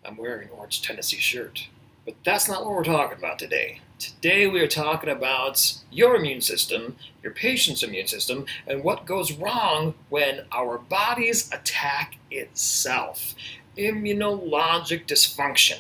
I'm wearing an orange Tennessee shirt. But that's not what we're talking about today. Today we are talking about your immune system, your patient's immune system, and what goes wrong when our bodies attack itself. Immunologic dysfunction.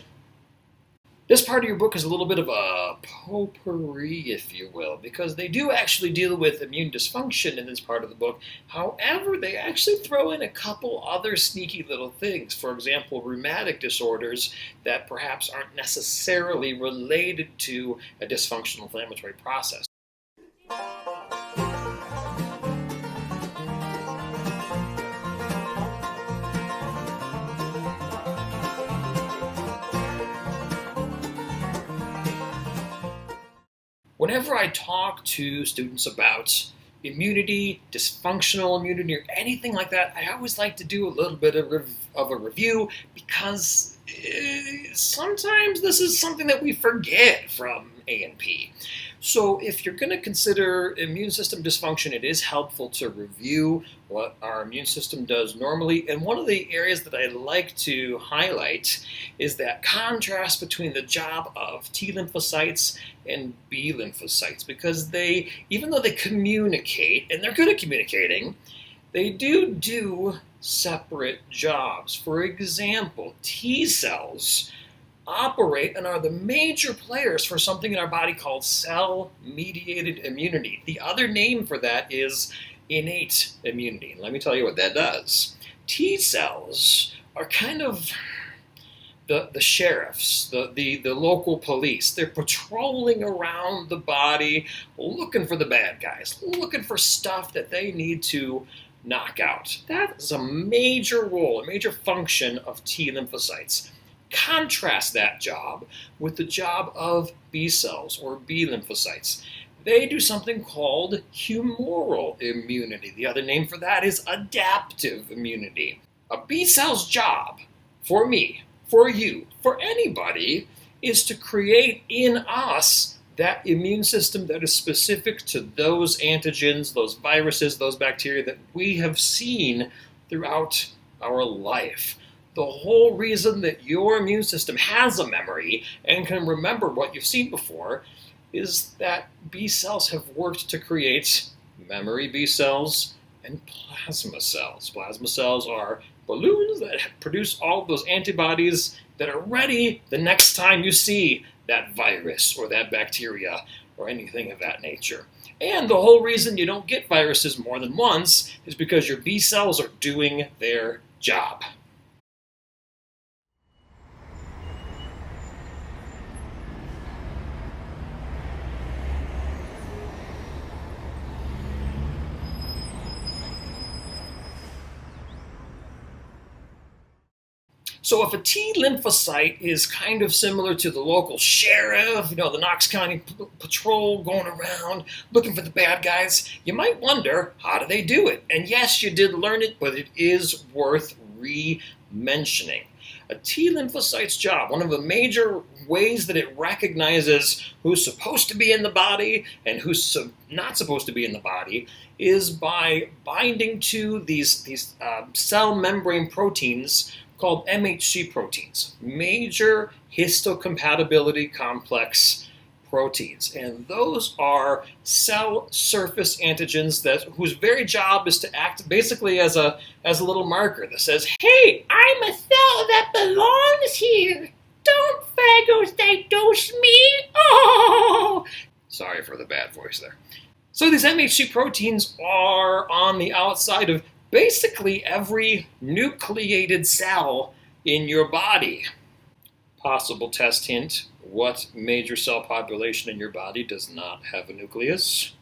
This part of your book is a little bit of a potpourri, if you will, because they do actually deal with immune dysfunction in this part of the book. However, they actually throw in a couple other sneaky little things. For example, rheumatic disorders that perhaps aren't necessarily related to a dysfunctional inflammatory process. Whenever I talk to students about immunity, dysfunctional immunity, or anything like that, I always like to do a little bit of a review because sometimes this is something that we forget from A&P. So if you're going to consider immune system dysfunction, it is helpful to review what our immune system does normally. And one of the areas that I like to highlight is that contrast between the job of T lymphocytes and B lymphocytes, because they, even though they communicate, and they're good at communicating, they do separate jobs. For example, T cells operate and are the major players for something in our body called cell-mediated immunity. The other name for that is innate immunity. Let me tell you what that does. T cells are kind of the sheriffs, the local police. They're patrolling around the body, looking for the bad guys, looking for stuff that they need to knock out. That is a major role, a major function of T lymphocytes. Contrast that job with the job of B cells or B lymphocytes. They do something called humoral immunity. The other name for that is adaptive immunity. A B cell's job, for me, for you, for anybody, is to create in us that immune system that is specific to those antigens, those viruses, those bacteria that we have seen throughout our life. The whole reason that your immune system has a memory and can remember what you've seen before is that B cells have worked to create memory B cells and plasma cells. Plasma cells are balloons that produce all of those antibodies that are ready the next time you see that virus or that bacteria or anything of that nature. And the whole reason you don't get viruses more than once is because your B cells are doing their job. So if a T lymphocyte is kind of similar to the local sheriff, the Knox County Patrol going around looking for the bad guys, you might wonder, how do they do it? And yes, you did learn it, but it is worth re-mentioning. A T lymphocyte's job, one of the major ways that it recognizes who's supposed to be in the body and who's not supposed to be in the body, is by binding to these cell membrane proteins called MHC proteins, major histocompatibility complex proteins. And those are cell surface antigens whose very job is to act basically as a little marker that says, hey, I'm a cell that belongs here. Don't phagocytose me. Oh! Sorry for the bad voice there. So these MHC proteins are on the outside of basically every nucleated cell in your body. Possible test hint, what major cell population in your body does not have a nucleus?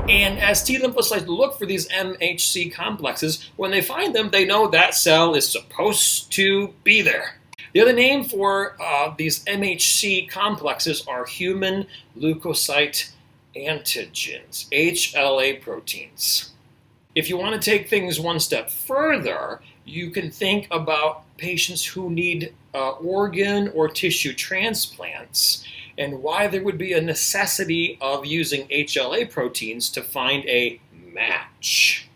And as T lymphocytes look for these MHC complexes, when they find them, they know that cell is supposed to be there. The other name for these MHC complexes are human leukocyte antigens, HLA proteins. If you want to take things one step further, you can think about patients who need organ or tissue transplants and why there would be a necessity of using HLA proteins to find a match.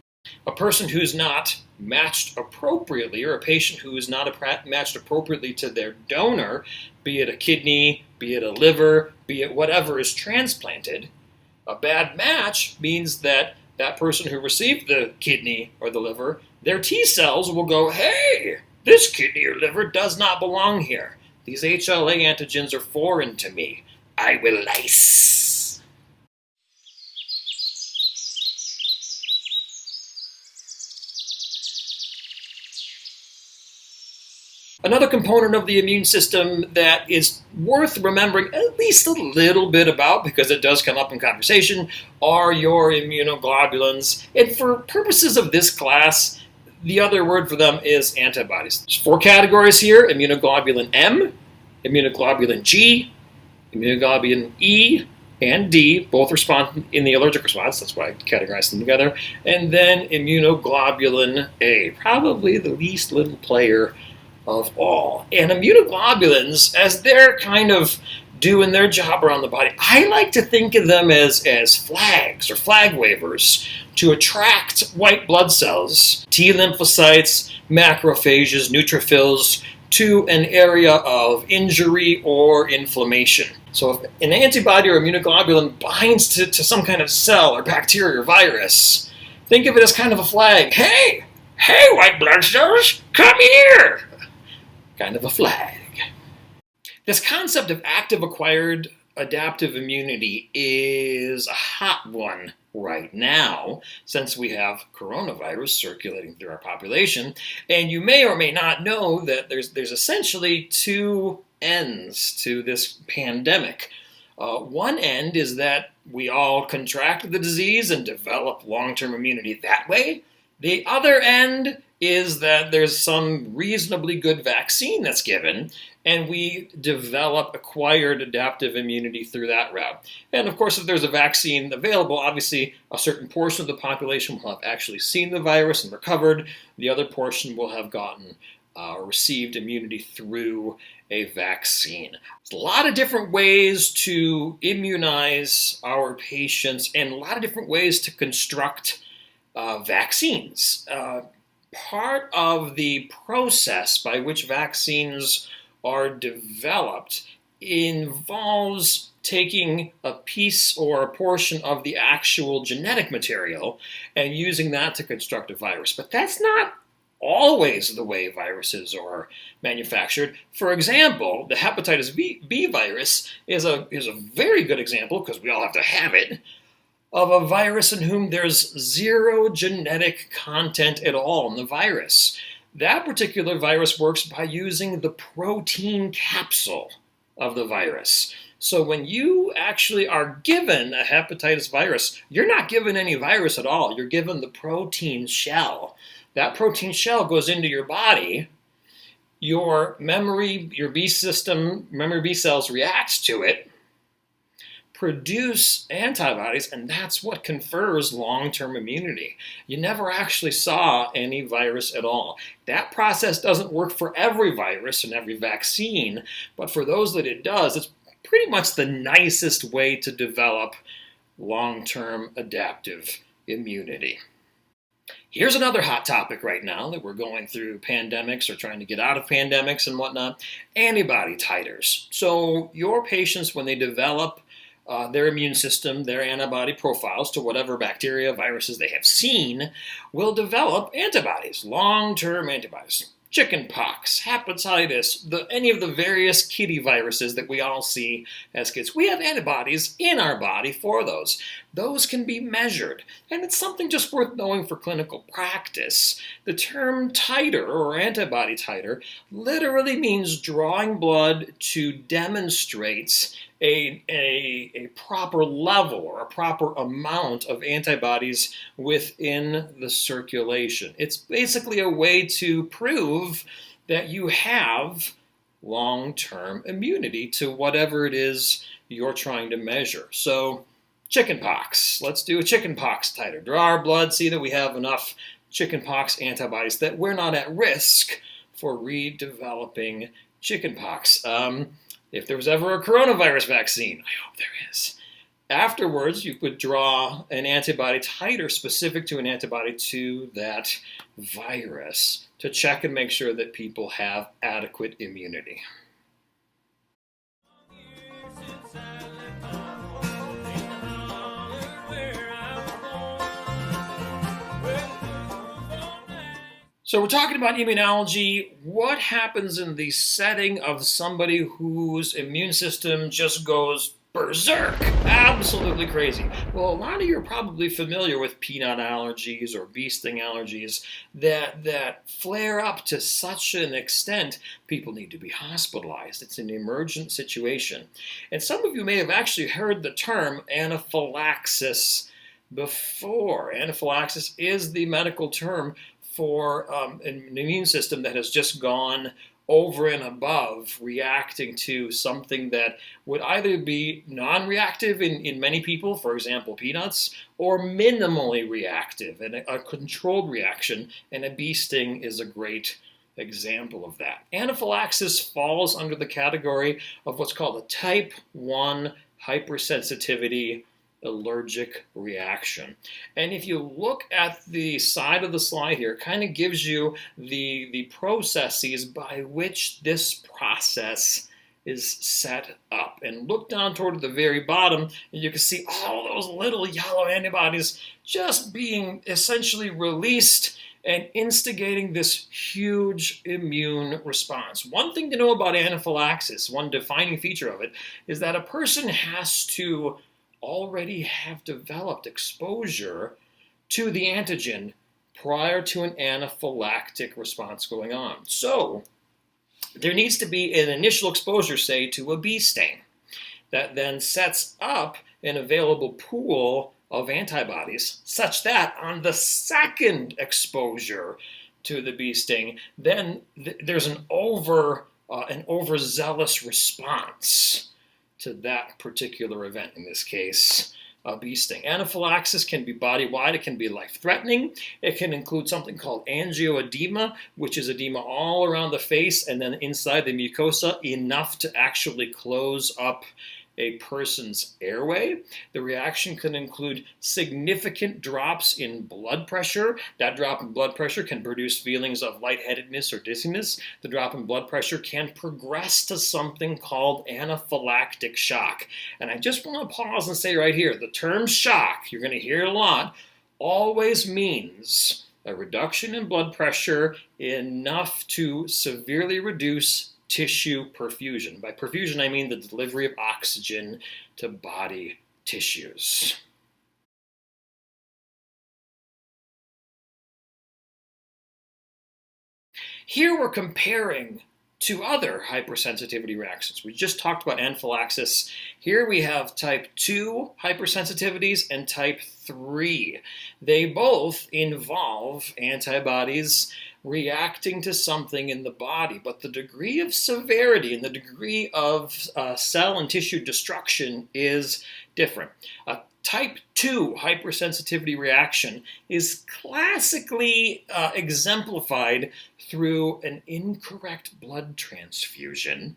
A person who's not matched appropriately, or a patient who is not matched appropriately to their donor, be it a kidney, be it a liver, be it whatever is transplanted, a bad match means that that person who received the kidney or the liver, their T cells will go, hey, this kidney or liver does not belong here. These HLA antigens are foreign to me. I will lyse. Another component of the immune system that is worth remembering at least a little bit about, because it does come up in conversation, are your immunoglobulins. And for purposes of this class, the other word for them is antibodies. There's 4 categories here: immunoglobulin M, immunoglobulin G, immunoglobulin E, and D, both respond in the allergic response. That's why I categorize them together. And then immunoglobulin A, probably the least little player of all. And immunoglobulins, as they're kind of doing their job around the body, I like to think of them as flags or flag wavers to attract white blood cells, T lymphocytes, macrophages, neutrophils, to an area of injury or inflammation. So if an antibody or immunoglobulin binds to some kind of cell or bacteria or virus, think of it as kind of a flag. Hey, white blood cells, come here! Kind of a flag. This concept of active acquired adaptive immunity is a hot one right now, since we have coronavirus circulating through our population. And you may or may not know that there's essentially 2 ends to this pandemic. One end is that we all contract the disease and develop long-term immunity that way. The other end is that there's some reasonably good vaccine that's given, and we develop acquired adaptive immunity through that route. And of course, if there's a vaccine available, obviously a certain portion of the population will have actually seen the virus and recovered. The other portion will have gotten or received immunity through a vaccine. There's a lot of different ways to immunize our patients and a lot of different ways to construct vaccines. Part of the process by which vaccines are developed involves taking a piece or a portion of the actual genetic material and using that to construct a virus. But that's not always the way viruses are manufactured. For example, the hepatitis B virus is a very good example, because we all have to have it, of a virus in whom there's 0 genetic content at all in the virus. That particular virus works by using the protein capsule of the virus. So when you actually are given a hepatitis virus, you're not given any virus at all. You're given the protein shell. That protein shell goes into your body. Your B cells reacts to it, produce antibodies, and that's what confers long-term immunity. You never actually saw any virus at all. That process doesn't work for every virus and every vaccine, but for those that it does, it's pretty much the nicest way to develop long-term adaptive immunity. Here's another hot topic right now that we're going through pandemics or trying to get out of pandemics and whatnot: antibody titers. So your patients, when they develop their immune system, their antibody profiles to whatever bacteria, viruses they have seen, will develop antibodies, long-term antibodies. Chickenpox, hepatitis, any of the various kitty viruses that we all see as kids. We have antibodies in our body for those. Those can be measured, and it's something just worth knowing for clinical practice. The term titer or antibody titer literally means drawing blood to demonstrate a proper level or a proper amount of antibodies within the circulation. It's basically a way to prove that you have long-term immunity to whatever it is you're trying to measure. So chickenpox, let's do a chickenpox titer. Draw our blood, see that we have enough chickenpox antibodies that we're not at risk for redeveloping chickenpox. If there was ever a coronavirus vaccine, I hope there is, Afterwards, you could draw an antibody titer specific to an antibody to that virus to check and make sure that people have adequate immunity. So we're talking about immunology. What happens in the setting of somebody whose immune system just goes berserk? Absolutely crazy. Well, a lot of you are probably familiar with peanut allergies or bee sting allergies that flare up to such an extent people need to be hospitalized. It's an emergent situation. And some of you may have actually heard the term anaphylaxis before. Anaphylaxis is the medical term for an immune system that has just gone over and above reacting to something that would either be non-reactive in many people, for example, peanuts, or minimally reactive, and a controlled reaction, and a bee sting is a great example of that. Anaphylaxis falls under the category of what's called a type 1 hypersensitivity allergic reaction. And if you look at the side of the slide here, it kind of gives you the processes by which this process is set up. And look down toward the very bottom, and you can see all those little yellow antibodies just being essentially released and instigating this huge immune response. One thing to know about anaphylaxis, one defining feature of it, is that a person has to already have developed exposure to the antigen prior to an anaphylactic response going on. So there needs to be an initial exposure, say, to a bee sting that then sets up an available pool of antibodies such that on the second exposure to the bee sting, then there's an overzealous response to that particular event, in this case, a bee sting. Anaphylaxis can be body-wide. It can be life-threatening. It can include something called angioedema, which is edema all around the face and then inside the mucosa, enough to actually close up a person's airway. The reaction can include significant drops in blood pressure. That drop in blood pressure can produce feelings of lightheadedness or dizziness. The drop in blood pressure can progress to something called anaphylactic shock. And I just want to pause and say right here, the term shock, you're going to hear it a lot, always means a reduction in blood pressure enough to severely reduce tissue perfusion. By perfusion, I mean the delivery of oxygen to body tissues. Here we're comparing to other hypersensitivity reactions. We just talked about anaphylaxis. Here we have type 2 hypersensitivities and type 3. They both involve antibodies reacting to something in the body, but the degree of severity and the degree of cell and tissue destruction is different. A type 2 hypersensitivity reaction is classically exemplified through an incorrect blood transfusion,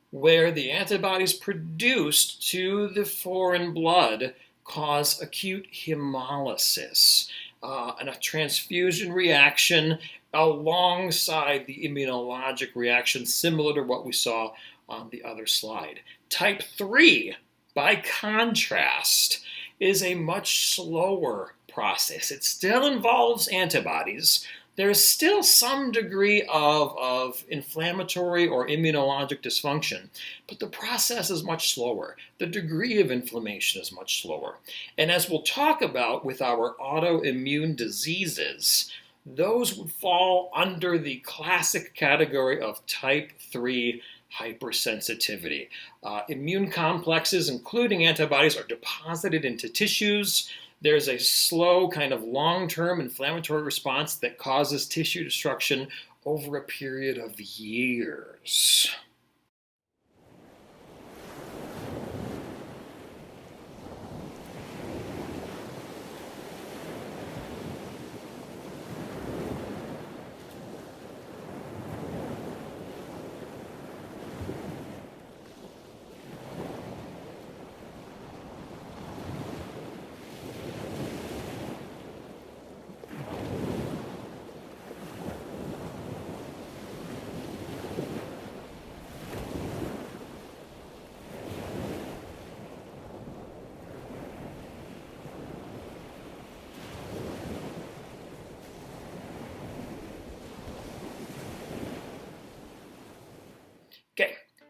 where the antibodies produced to the foreign blood cause acute hemolysis, and a transfusion reaction alongside the immunologic reaction, similar to what we saw on the other slide. Type 3, by contrast, is a much slower process. It still involves antibodies. There's still some degree of inflammatory or immunologic dysfunction, but the process is much slower. The degree of inflammation is much slower. And as we'll talk about with our autoimmune diseases, those would fall under the classic category of type 3 hypersensitivity. Immune complexes, including antibodies, are deposited into tissues. There's a slow, kind of long-term inflammatory response that causes tissue destruction over a period of years.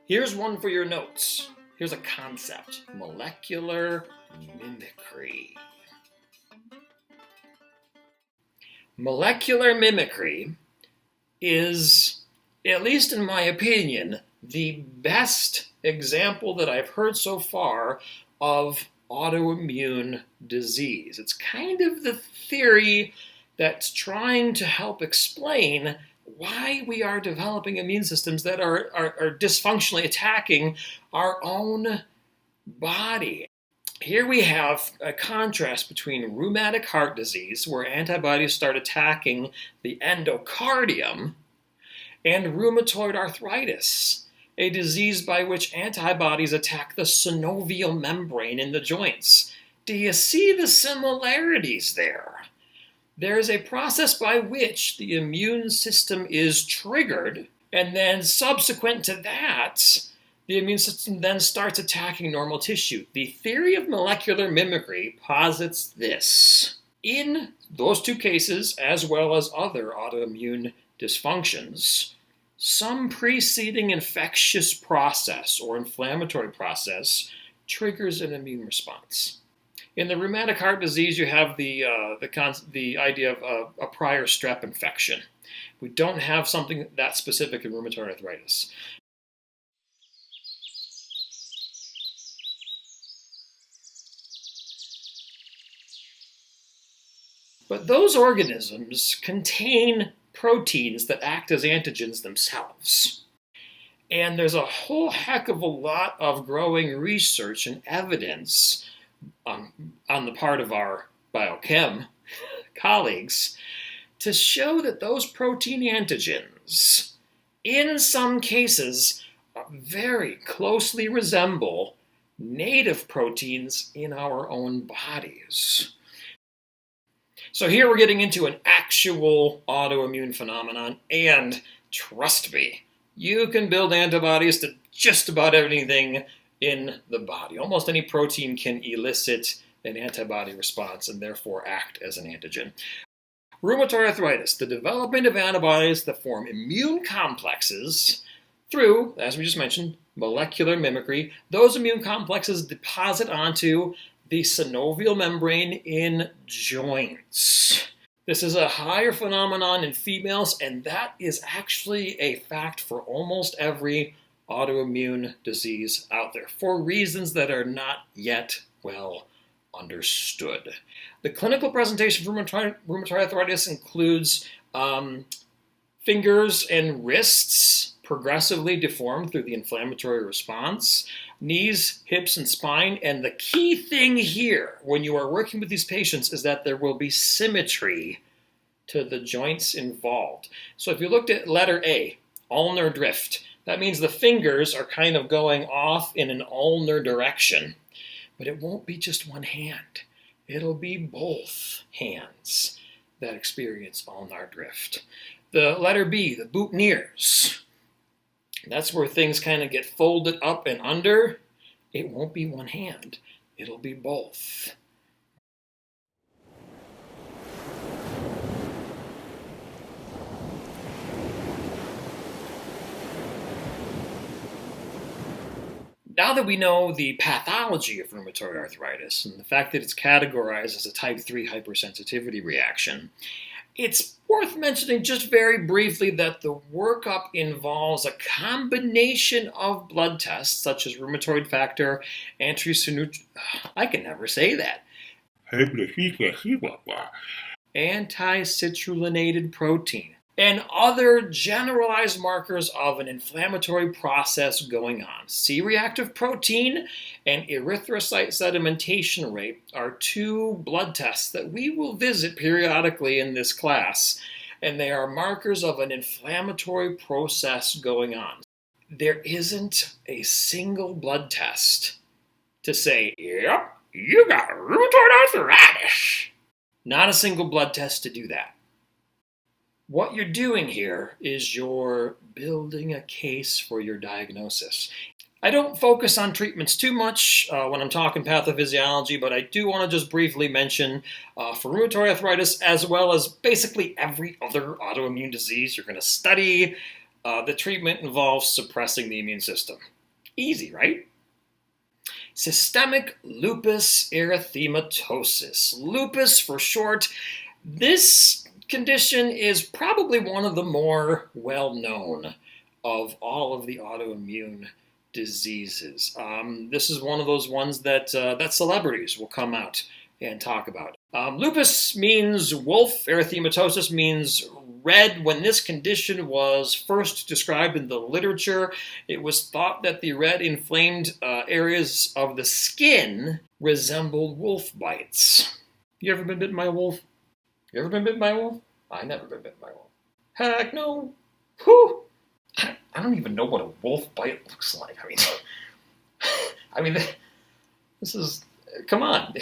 Here's one for your notes. Here's a concept: molecular mimicry. Molecular mimicry is, at least in my opinion, the best example that I've heard so far of autoimmune disease. It's kind of the theory that's trying to help explain why we are developing immune systems that are dysfunctionally attacking our own body. Here we have a contrast between rheumatic heart disease, where antibodies start attacking the endocardium, and rheumatoid arthritis, a disease by which antibodies attack the synovial membrane in the joints. Do you see the similarities there? There is a process by which the immune system is triggered, and then subsequent to that, the immune system then starts attacking normal tissue. The theory of molecular mimicry posits this. In those two cases, as well as other autoimmune dysfunctions, some preceding infectious process or inflammatory process triggers an immune response. In the rheumatic heart disease, you have the idea of a prior strep infection. We don't have something that specific in rheumatoid arthritis. But those organisms contain proteins that act as antigens themselves. And there's a whole heck of a lot of growing research and evidence on the part of our biochem colleagues to show that those protein antigens, in some cases, very closely resemble native proteins in our own bodies. So here we're getting into an actual autoimmune phenomenon, and trust me, you can build antibodies to just about anything in the body. Almost any protein can elicit an antibody response and therefore act as an antigen. Rheumatoid arthritis, the development of antibodies that form immune complexes through, as we just mentioned, molecular mimicry. Those immune complexes deposit onto the synovial membrane in joints. This is a higher phenomenon in females, and that is actually a fact for almost every autoimmune disease out there, for reasons that are not yet well understood. The clinical presentation for rheumatoid arthritis includes fingers and wrists progressively deformed through the inflammatory response, knees, hips, and spine. And the key thing here when you are working with these patients is that there will be symmetry to the joints involved. So if you looked at letter A, ulnar drift, that means the fingers are kind of going off in an ulnar direction. But it won't be just one hand. It'll be both hands that experience ulnar drift. The letter B, the boutonnieres, that's where things kind of get folded up and under. It won't be one hand. It'll be both. Now that we know the pathology of rheumatoid arthritis and the fact that it's categorized as a type 3 hypersensitivity reaction, it's worth mentioning just very briefly that the workup involves a combination of blood tests such as rheumatoid factor, I can never say that, anti-citrulline protein, and other generalized markers of an inflammatory process going on. C-reactive protein and erythrocyte sedimentation rate are two blood tests that we will visit periodically in this class, and they are markers of an inflammatory process going on. There isn't a single blood test to say, yep, you got rheumatoid arthritis. Not a single blood test to do that. What you're doing here is you're building a case for your diagnosis. I don't focus on treatments too much when I'm talking pathophysiology, but I do want to just briefly mention for rheumatoid arthritis, as well as basically every other autoimmune disease you're going to study, the treatment involves suppressing the immune system. Easy, right? Systemic lupus erythematosus. Lupus for short. This condition is probably one of the more well-known of all of the autoimmune diseases. This is one of those ones that celebrities will come out and talk about. Lupus means wolf. Erythematosus means red. When this condition was first described in the literature, it was thought that the red inflamed areas of the skin resembled wolf bites. You ever been bitten by a wolf? You ever been bitten by a wolf? I never been bitten by a wolf. Heck no. Whew. I don't even know what a wolf bite looks like. I mean, this is, come on.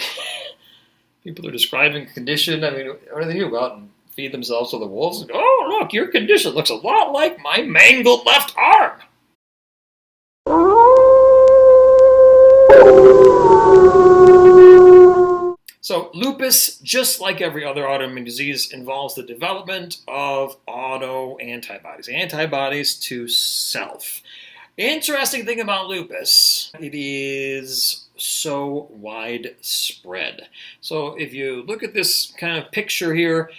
People are describing a condition. I mean, what do they do? Go out and feed themselves to the wolves? And go, oh, look, your condition looks a lot like my mangled left arm. So lupus, just like every other autoimmune disease, involves the development of autoantibodies, antibodies to self. The interesting thing about lupus, it is so widespread. So if you look at this kind of picture here,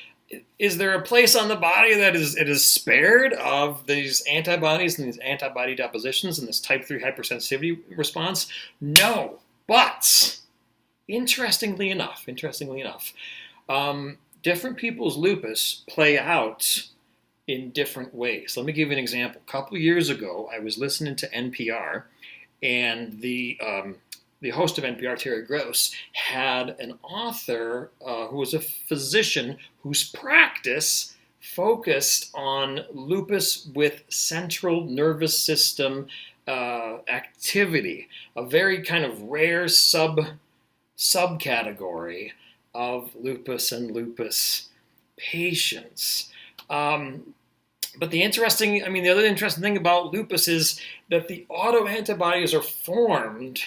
is there a place on the body that is spared of these antibodies and these antibody depositions and this type 3 hypersensitivity response? No, but interestingly enough, different people's lupus play out in different ways. Let me give you an example. A couple of years ago, I was listening to NPR, and the host of NPR, Terry Gross, had an author who was a physician whose practice focused on lupus with central nervous system activity, a very kind of rare subcategory of lupus and lupus patients. But the other interesting thing about lupus is that the autoantibodies are formed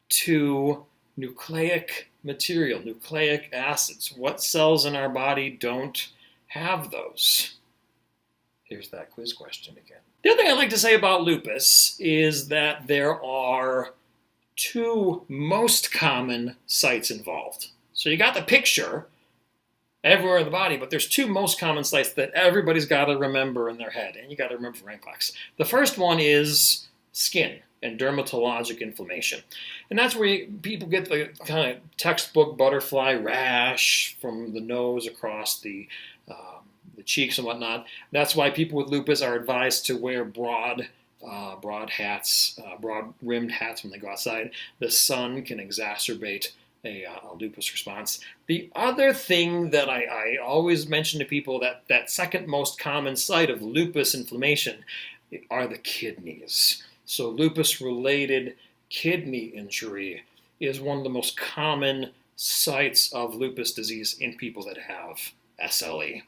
to nucleic material, nucleic acids. What cells in our body don't have those? Here's that quiz question again. The other thing I'd like to say about lupus is that there are two most common sites involved. So you got the picture everywhere in the body, but there's two most common sites that everybody's got to remember in their head, and you got to remember for NCLEX. The first one is skin and dermatologic inflammation. And that's where people get the kind of textbook butterfly rash from the nose across the cheeks and whatnot. That's why people with lupus are advised to wear broad hats, broad-rimmed hats when they go outside. The sun can exacerbate a lupus response. The other thing that I always mention to people, that second most common site of lupus inflammation are the kidneys. So lupus-related kidney injury is one of the most common sites of lupus disease in people that have SLE.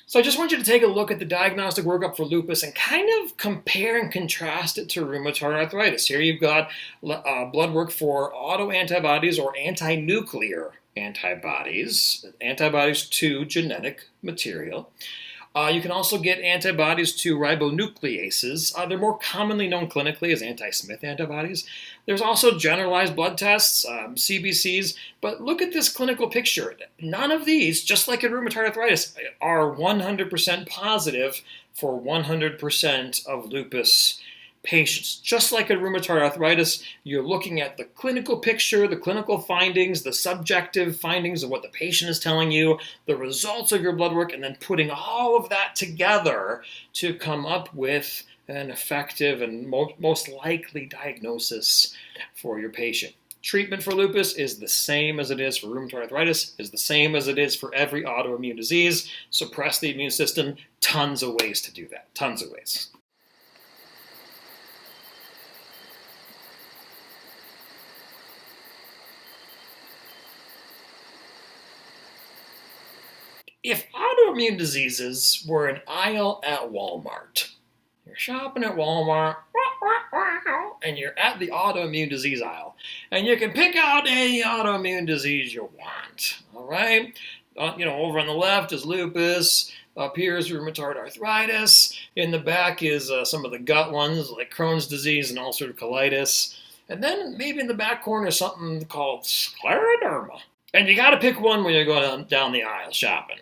So I just want you to take a look at the diagnostic workup for lupus and kind of compare and contrast it to rheumatoid arthritis. Here you've got blood work for autoantibodies or anti-nuclear antibodies, antibodies to genetic material. You can also get antibodies to ribonucleases. They're more commonly known clinically as anti-Smith antibodies. There's also generalized blood tests, CBCs, but look at this clinical picture. None of these, just like in rheumatoid arthritis, are 100% positive for 100% of lupus patients. Just like in rheumatoid arthritis, you're looking at the clinical picture, the clinical findings, the subjective findings of what the patient is telling you, the results of your blood work, and then putting all of that together to come up with an effective and most likely diagnosis for your patient. Treatment for lupus is the same as it is for rheumatoid arthritis, is the same as it is for every autoimmune disease. Suppress the immune system. Tons of ways to do that. Tons of ways. If autoimmune diseases were an aisle at Walmart, You're shopping at Walmart, and you're at the autoimmune disease aisle, and you can pick out any autoimmune disease you want. All right, over on the left is lupus. Up here is rheumatoid arthritis. In the back is some of the gut ones like Crohn's disease and ulcerative colitis. And then maybe in the back corner is something called scleroderma. And you got to pick one when you're going down the aisle shopping.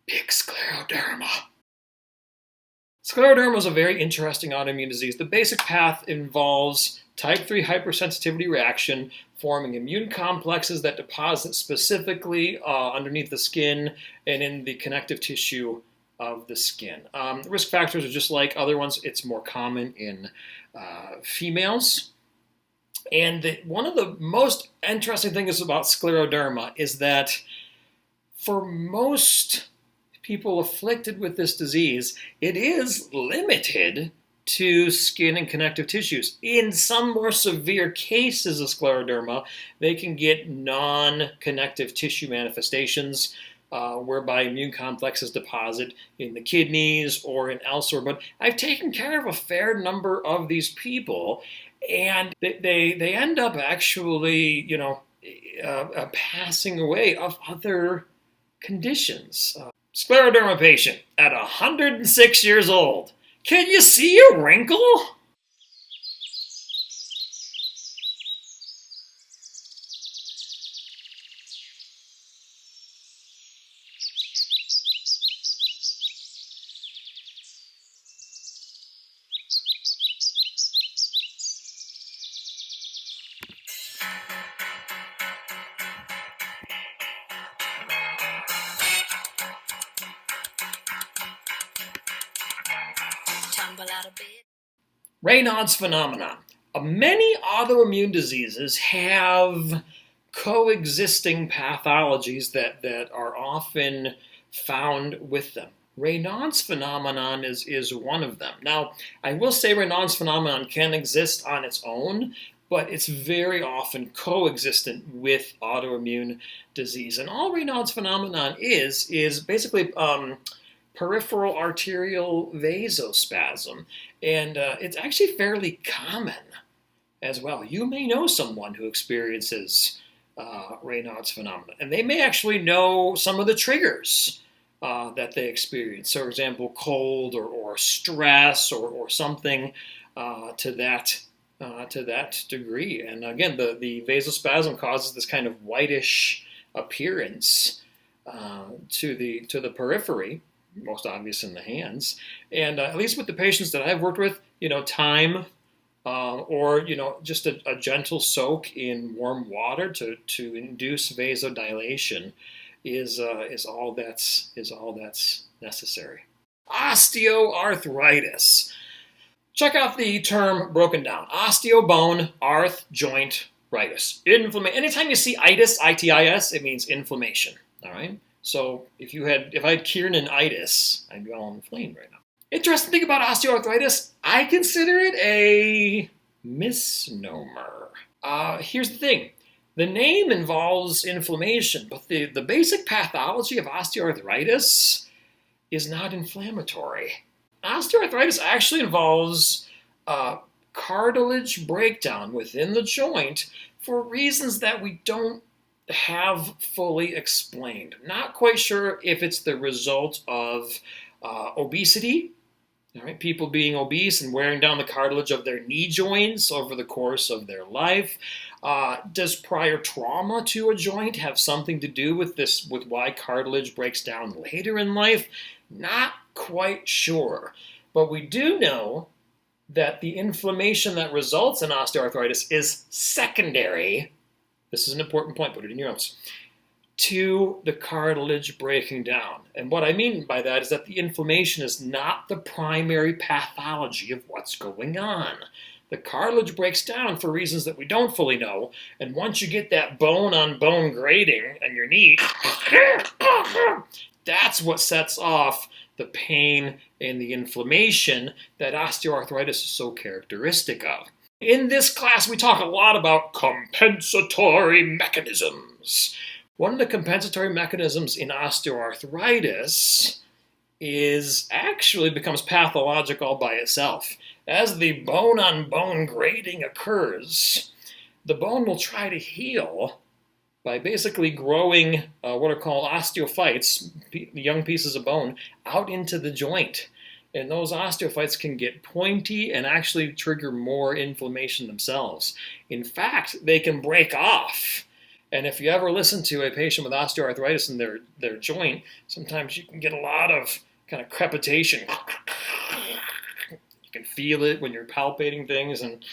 Pick scleroderma. Scleroderma is a very interesting autoimmune disease. The basic path involves type 3 hypersensitivity reaction, forming immune complexes that deposit specifically underneath the skin and in the connective tissue of the skin. Risk factors are just like other ones. It's more common in females. And one of the most interesting things about scleroderma is that for most people afflicted with this disease, it is limited to skin and connective tissues. In some more severe cases of scleroderma, they can get non-connective tissue manifestations whereby immune complexes deposit in the kidneys or in elsewhere. But I've taken care of a fair number of these people, and they end up actually, passing away of other conditions. Scleroderma patient at 106 years old. Can you see a wrinkle? Raynaud's phenomenon. Many autoimmune diseases have coexisting pathologies that are often found with them. Raynaud's phenomenon is one of them. Now, I will say Raynaud's phenomenon can exist on its own, but it's very often coexistent with autoimmune disease. And all Raynaud's phenomenon is basically peripheral arterial vasospasm. And it's actually fairly common as well. You may know someone who experiences Raynaud's phenomenon, and they may actually know some of the triggers that they experience. So, for example, cold or stress or something to that degree. And again, the vasospasm causes this kind of whitish appearance to the periphery, most obvious in the hands. And at least with the patients that I've worked with, thyme or just a gentle soak in warm water to induce vasodilation is all that's necessary. Osteoarthritis. Check out the term broken down. Osteobone, arth, joint, ritis. Anytime you see itis, I-T-I-S, it means inflammation. All right. So if I had Kiernan-itis, I'd be all inflamed right now. Interesting thing about osteoarthritis, I consider it a misnomer. Here's the thing. The name involves inflammation, but the basic pathology of osteoarthritis is not inflammatory. Osteoarthritis actually involves cartilage breakdown within the joint for reasons that we don't have fully explained. Not quite sure if it's the result of obesity, all right, people being obese and wearing down the cartilage of their knee joints over the course of their life. Does prior trauma to a joint have something to do with why cartilage breaks down later in life? Not quite sure. But we do know that the inflammation that results in osteoarthritis is secondary. This is an important point, put it in your notes, to the cartilage breaking down. And what I mean by that is that the inflammation is not the primary pathology of what's going on. The cartilage breaks down for reasons that we don't fully know, and once you get that bone-on-bone grating in your knee, that's what sets off the pain and the inflammation that osteoarthritis is so characteristic of. In this class, we talk a lot about compensatory mechanisms. One of the compensatory mechanisms in osteoarthritis is actually becomes pathologic all by itself. As the bone-on-bone grading occurs, the bone will try to heal by basically growing what are called osteophytes, young pieces of bone, out into the joint. And those osteophytes can get pointy and actually trigger more inflammation themselves. In fact, they can break off. And if you ever listen to a patient with osteoarthritis in their joint, sometimes you can get a lot of kind of crepitation. You can feel it when you're palpating things, and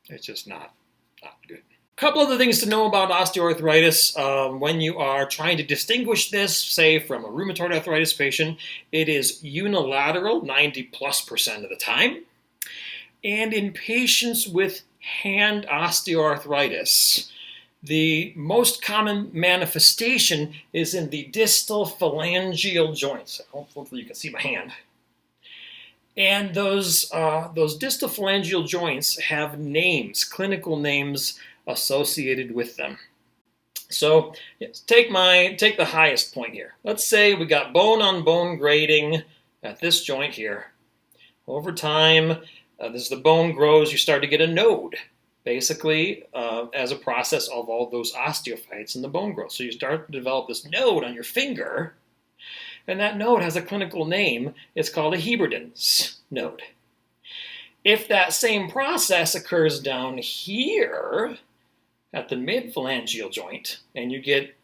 it's just not good. A couple other things to know about osteoarthritis when you are trying to distinguish this, say, from a rheumatoid arthritis patient. It is unilateral 90+% of the time. And in patients with hand osteoarthritis, the most common manifestation is in the distal phalangeal joints. Hopefully you can see my hand. And those distal phalangeal joints have names, clinical names associated with them. So yes, take the highest point here. Let's say we got bone-on-bone grading at this joint here. Over time, as the bone grows, you start to get a node, basically as a process of all those osteophytes in the bone growth. So you start to develop this node on your finger, and that node has a clinical name. It's called a Heberden's node. If that same process occurs down here at the mid-phalangeal joint, and you get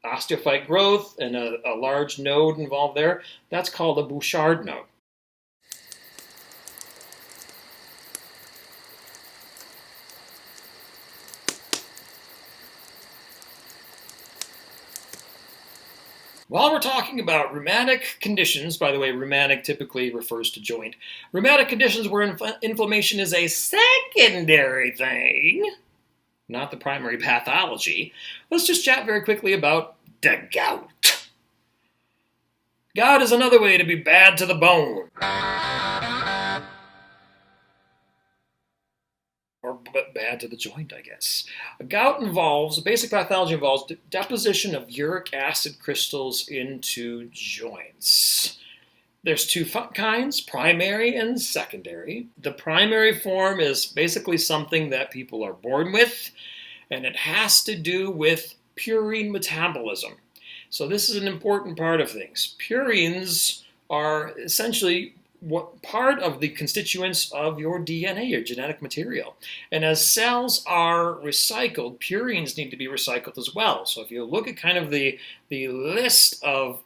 osteophyte growth and a large node involved there, that's called a Bouchard node. While we're talking about rheumatic conditions, by the way, rheumatic typically refers to joint. Rheumatic conditions where inflammation is a secondary thing, not the primary pathology, let's just chat very quickly about the gout. Gout is another way to be bad to the bone. Or bad to the joint, I guess. Gout involves, basic pathology involves deposition of uric acid crystals into joints. There's two kinds, primary and secondary. The primary form is basically something that people are born with, and it has to do with purine metabolism. So this is an important part of things. Purines are essentially what part of the constituents of your DNA, your genetic material. And as cells are recycled, purines need to be recycled as well. So if you look at kind of the list of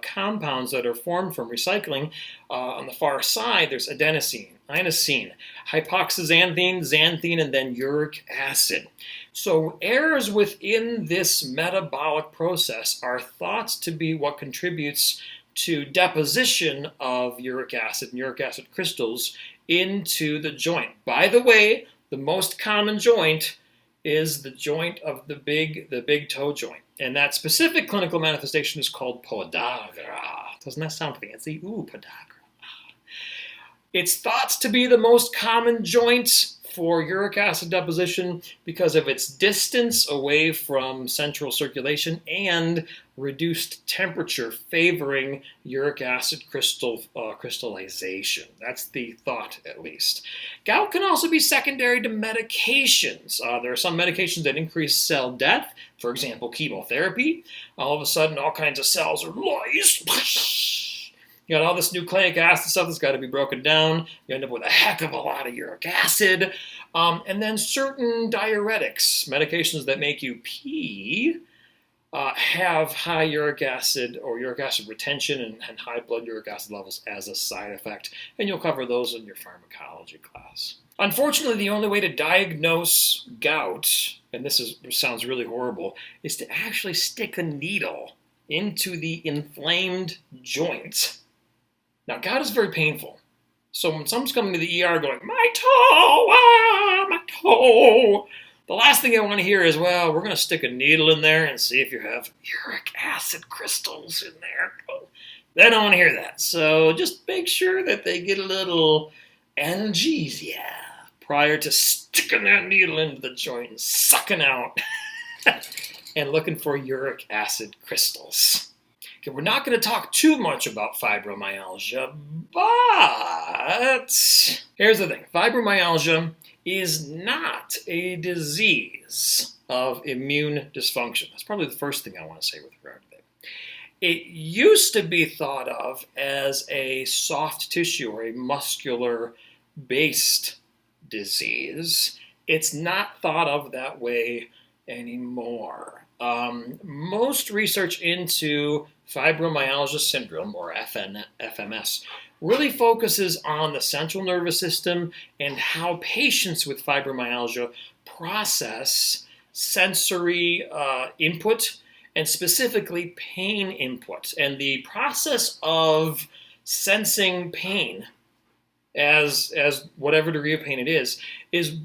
compounds that are formed from recycling, on the far side, there's adenosine, inosine, hypoxanthine, xanthine, and then uric acid. So errors within this metabolic process are thought to be what contributes to deposition of uric acid and uric acid crystals into the joint. By the way, the most common joint is the joint of the big toe joint. And that specific clinical manifestation is called podagra. Doesn't that sound fancy? Ooh, podagra. It's thought to be the most common joint for uric acid deposition because of its distance away from central circulation and reduced temperature favoring uric acid crystallization. That's the thought, at least. Gout can also be secondary to medications. There are some medications that increase cell death, for example, chemotherapy. All of a sudden, all kinds of cells are lysed. You got all this nucleic acid stuff that's got to be broken down. You end up with a heck of a lot of uric acid. And then certain diuretics, medications that make you pee, have high uric acid or uric acid retention and high blood uric acid levels as a side effect. And you'll cover those in your pharmacology class. Unfortunately, the only way to diagnose gout, and sounds really horrible, is to actually stick a needle into the inflamed joint. Now, gout is very painful. So when someone's coming to the ER going, my toe, my toe, the last thing I want to hear is, well, we're going to stick a needle in there and see if you have uric acid crystals in there. They don't want to hear that. So just make sure that they get a little analgesia prior to sticking that needle into the joint and sucking out and looking for uric acid crystals. Okay, we're not going to talk too much about fibromyalgia, but here's the thing. Fibromyalgia is not a disease of immune dysfunction. That's probably the first thing I want to say with regard to that. It used to be thought of as a soft tissue or a muscular-based disease. It's not thought of that way anymore. Most research into fibromyalgia syndrome, or FMS, really focuses on the central nervous system and how patients with fibromyalgia process sensory input, and specifically pain input. And the process of sensing pain, as whatever degree of pain it is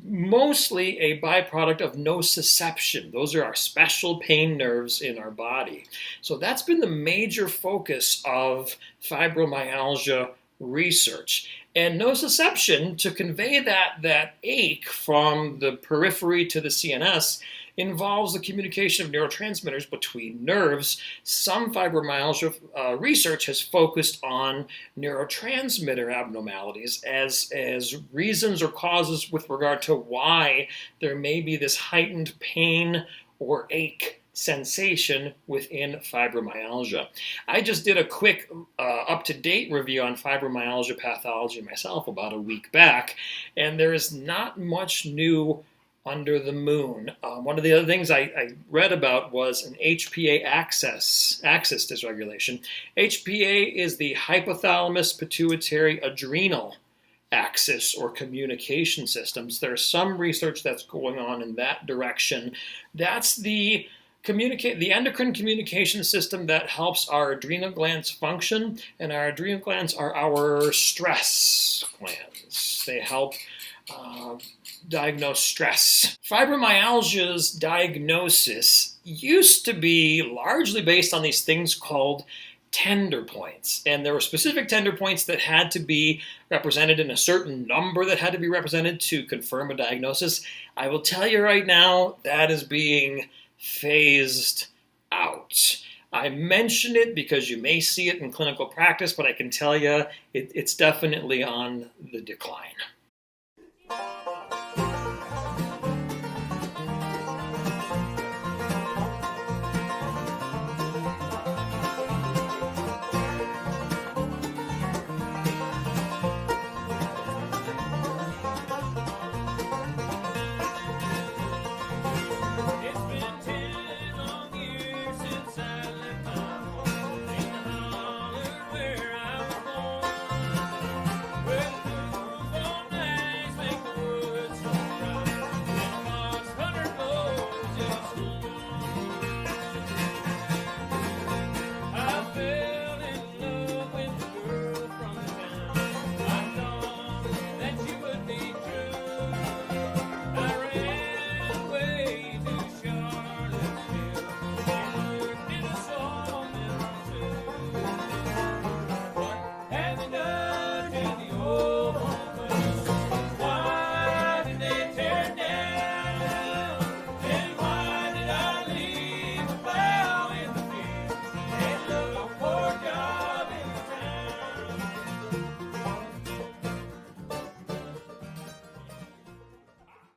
mostly a byproduct of nociception. Those are our special pain nerves in our body. So that's been the major focus of fibromyalgia research. And nociception, to convey that ache from the periphery to the CNS, involves the communication of neurotransmitters between nerves. Some fibromyalgia research has focused on neurotransmitter abnormalities as reasons or causes with regard to why there may be this heightened pain or ache sensation within fibromyalgia. I just did a quick up-to-date review on fibromyalgia pathology myself about a week back, and there is not much new under the moon. One of the other things I read about was an HPA axis dysregulation. HPA is the hypothalamus pituitary adrenal axis or communication systems. There's some research that's going on in that direction. That's the endocrine communication system that helps our adrenal glands function, and our adrenal glands are our stress glands. They help diagnose stress. Fibromyalgia's diagnosis used to be largely based on these things called tender points. And there were specific tender points that had to be represented in a certain number that had to be represented to confirm a diagnosis. I will tell you right now, that is being phased out. I mention it because you may see it in clinical practice, but I can tell you it's definitely on the decline.